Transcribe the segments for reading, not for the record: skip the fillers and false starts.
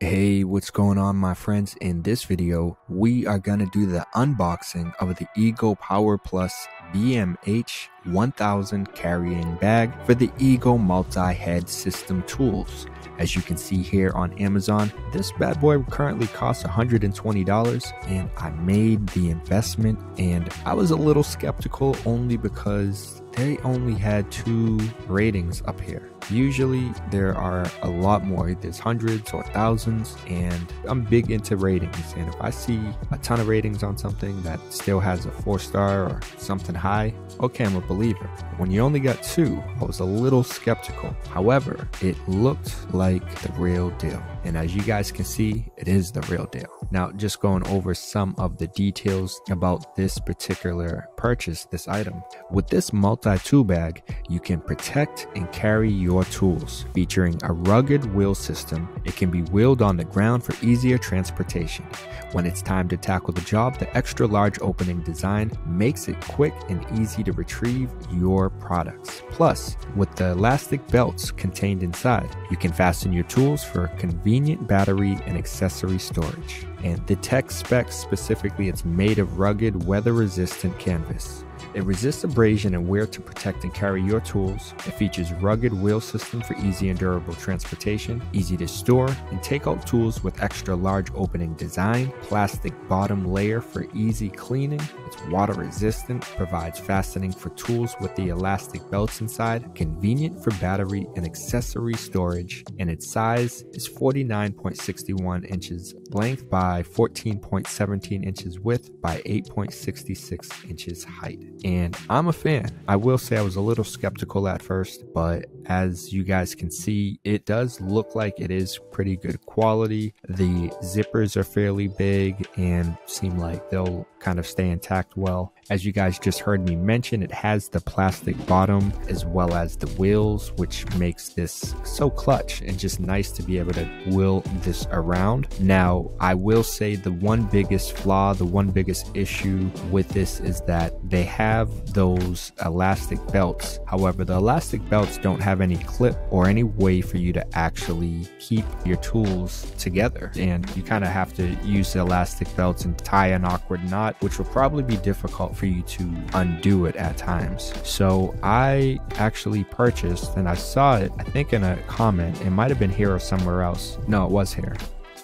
Hey, what's going on, my friends? In this video, we are going to do the unboxing of the Ego Power Plus BMH1000 carrying bag for the Ego multi-head system tools. As you can see here on Amazon, this bad boy currently costs $120, and I made the investment, and I was a little skeptical only because they only had 2 ratings up here. Usually there are a lot more, there's hundreds or thousands, and I'm big into ratings, and if I see a ton of ratings on something that still has a 4-star or something high, okay, I'm a believer. When you only got 2, I was a little skeptical. However, it looked like the real deal, and as you guys can see, it is the real deal. Now, just going over some of the details about this particular purchase, this item. With this multi-tool bag, you can protect and carry your tools. Featuring a rugged wheel system, it can be wheeled on the ground for easier transportation. When it's time to tackle the job, the extra large opening design makes it quick and easy to retrieve your products. Plus, with the elastic belts contained inside, you can fasten your tools for convenient battery and accessory storage. And the tech specs specifically, it's made of rugged, weather-resistant canvas. It resists abrasion and wear to protect and carry your tools. It features rugged wheel system for easy and durable transportation, easy to store and take out tools with extra large opening design, plastic bottom layer for easy cleaning. It's water resistant, provides fastening for tools with the elastic belts inside, convenient for battery and accessory storage, and its size is 49.61 inches length by 14.17 inches width by 8.66 inches height. And I'm a fan. I will say I was a little skeptical at first, but as you guys can see, it does look like it is pretty good quality. The zippers are fairly big and seem like they'll kind of stay intact well. As you guys just heard me mention, it has the plastic bottom as well as the wheels, which makes this so clutch and just nice to be able to wheel this around. Now, I will say the one biggest flaw, the one biggest issue with this is that they have those elastic belts. However, the elastic belts don't have any clip or any way for you to actually keep your tools together. And you kind of have to use the elastic belts and tie an awkward knot, which will probably be difficult for you to undo it at times. So I actually purchased, and I saw it, I think in a comment, it might have been here or somewhere else. No, it was here.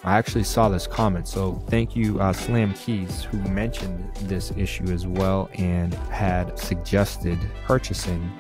I actually saw this comment, so thank you Slam Keys, who mentioned this issue as well and had suggested purchasing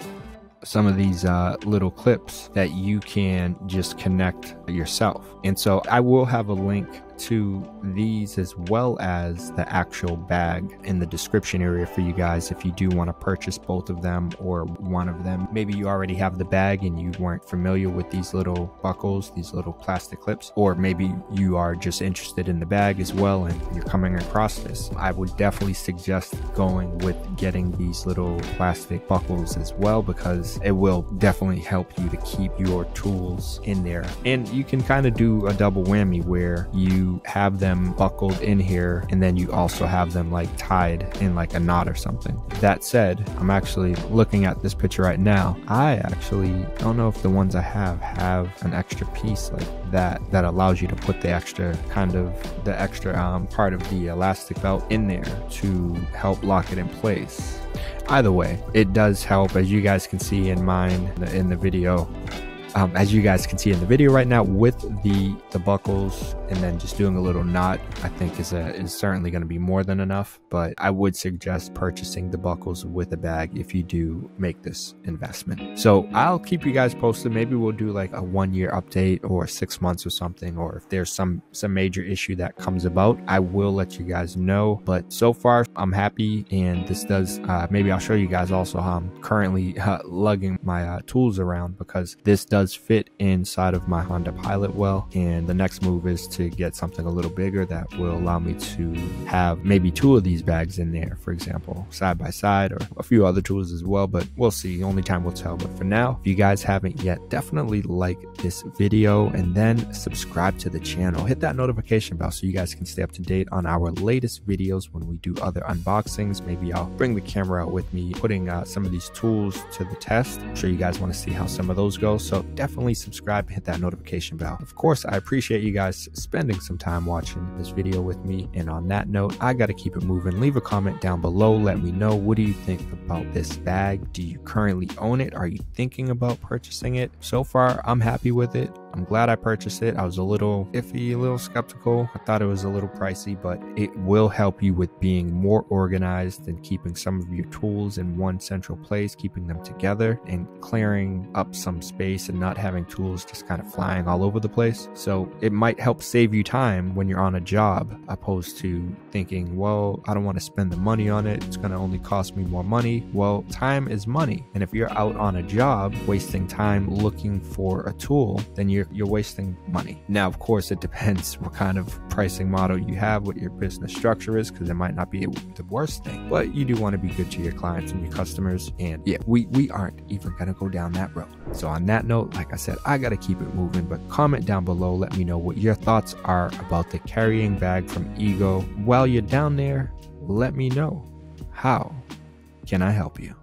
some of these little clips that you can just connect yourself. And so I will have a link to these as well as the actual bag in the description area for you guys if you do want to purchase both of them or one of them. Maybe you already have the bag and you weren't familiar with these little buckles, these little plastic clips, or maybe you are just interested in the bag as well and you're coming across this. I would definitely suggest going with getting these little plastic buckles as well, because it will definitely help you to keep your tools in there. And you can kind of do a double whammy where you have them buckled in here and then you also have them like tied in like a knot or something. That said, I'm actually looking at this picture right now. I actually don't know if the ones I have an extra piece like that allows you to put the extra part of the elastic belt in there to help lock it in place. Either way, it does help, as you guys can see in mine in the video. As you guys can see in the video right now, with the buckles and then just doing a little knot, I think is certainly going to be more than enough. But I would suggest purchasing the buckles with a bag if you do make this investment. So I'll keep you guys posted. Maybe we'll do like a 1-year update or 6 months or something, or if there's some major issue that comes about, I will let you guys know. But so far I'm happy, and this does maybe I'll show you guys also how I'm currently lugging my tools around, because this does fit inside of my Honda Pilot well, and the next move is to get something a little bigger that will allow me to have maybe 2 of these bags in there, for example, side by side, or a few other tools as well, but we'll see. Only time will tell. But for now, if you guys haven't yet, definitely like this video and then subscribe to the channel. Hit that notification bell so you guys can stay up to date on our latest videos when we do other unboxings. Maybe I'll bring the camera out with me, putting some of these tools to the test. I'm sure you guys want to see how some of those go. So definitely subscribe and hit that notification bell. Of course, I appreciate you guys spending some time watching this video with me. And on that note, I got to keep it moving. Leave a comment down below. Let me know, what do you think about this bag? Do you currently own it? Are you thinking about purchasing it? So far, I'm happy with it. I'm glad I purchased it. I was a little iffy, a little skeptical. I thought it was a little pricey, but it will help you with being more organized and keeping some of your tools in one central place, keeping them together and clearing up some space and not having tools just kind of flying all over the place. So it might help save you time when you're on a job, opposed to thinking, well, I don't want to spend the money on it. It's going to only cost me more money. Well, time is money. And if you're out on a job wasting time looking for a tool, then you're wasting money. Now, of course, it depends what kind of pricing model you have, what your business structure is, because it might not be the worst thing, but you do want to be good to your clients and your customers. And yeah, we aren't even going to go down that road. So on that note, like I said, I got to keep it moving, but comment down below. Let me know what your thoughts are about the carrying bag from Ego. While you're down there, let me know, how can I help you?